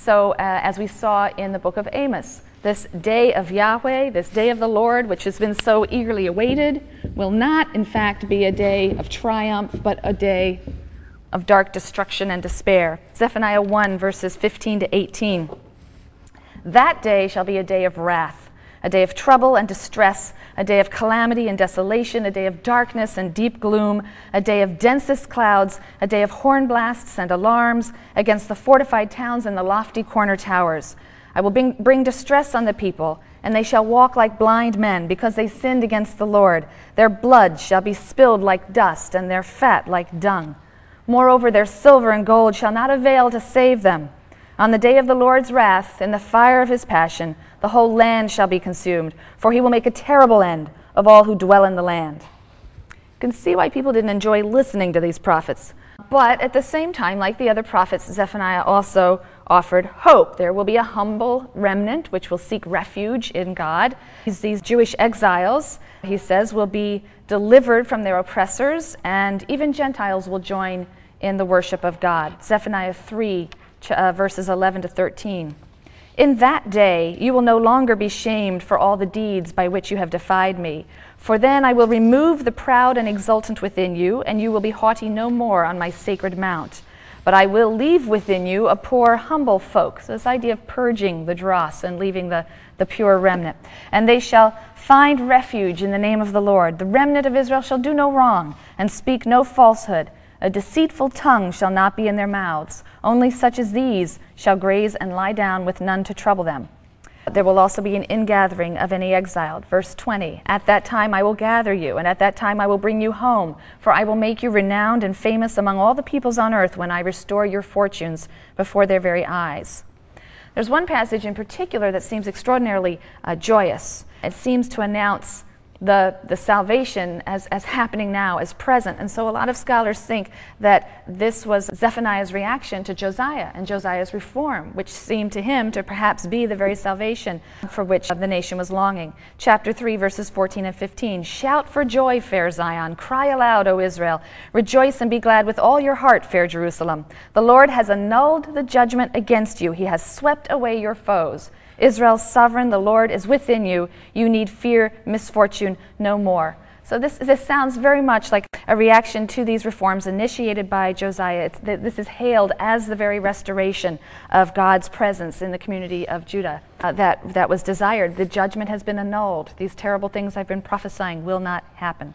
So as we saw in the book of Amos, this day of Yahweh, this day of the Lord, which has been so eagerly awaited, will not in fact be a day of triumph, but a day of dark destruction and despair. Zephaniah 1, verses 15 to 18. That day shall be a day of wrath, a day of trouble and distress, a day of calamity and desolation, a day of darkness and deep gloom, a day of densest clouds, a day of horn blasts and alarms against the fortified towns and the lofty corner towers. I will bring distress on the people, and they shall walk like blind men, because they sinned against the Lord. Their blood shall be spilled like dust, and their fat like dung. Moreover, their silver and gold shall not avail to save them. On the day of the Lord's wrath, in the fire of his passion, the whole land shall be consumed, for he will make a terrible end of all who dwell in the land. You can see why people didn't enjoy listening to these prophets. But at the same time, like the other prophets, Zephaniah also offered hope. There will be a humble remnant which will seek refuge in God. These Jewish exiles, he says, will be delivered from their oppressors, and even Gentiles will join in the worship of God. Zephaniah 3, verses 11 to 13. In that day you will no longer be shamed for all the deeds by which you have defied me. For then I will remove the proud and exultant within you, and you will be haughty no more on my sacred mount. But I will leave within you a poor, humble folk. So this idea of purging the dross and leaving the pure remnant. And they shall find refuge in the name of the Lord. The remnant of Israel shall do no wrong and speak no falsehood. A deceitful tongue shall not be in their mouths. Only such as these shall graze and lie down with none to trouble them. There will also be an ingathering of any exiled. Verse 20, at that time I will gather you, and at that time I will bring you home, for I will make you renowned and famous among all the peoples on earth when I restore your fortunes before their very eyes. There's one passage in particular that seems extraordinarily joyous. It seems to announce the salvation as happening now, as present. And so a lot of scholars think that this was Zephaniah's reaction to Josiah and Josiah's reform, which seemed to him to perhaps be the very salvation for which the nation was longing. Chapter 3, verses 14 and 15. Shout for joy, fair Zion. Cry aloud, O Israel. Rejoice and be glad with all your heart, fair Jerusalem. The Lord has annulled the judgment against you. He has swept away your foes. Israel's sovereign, the Lord is within you. You need fear misfortune no more. So this sounds very much like a reaction to these reforms initiated by Josiah. This is hailed as the very restoration of God's presence in the community of Judah that was desired. The judgment has been annulled. These terrible things I've been prophesying will not happen.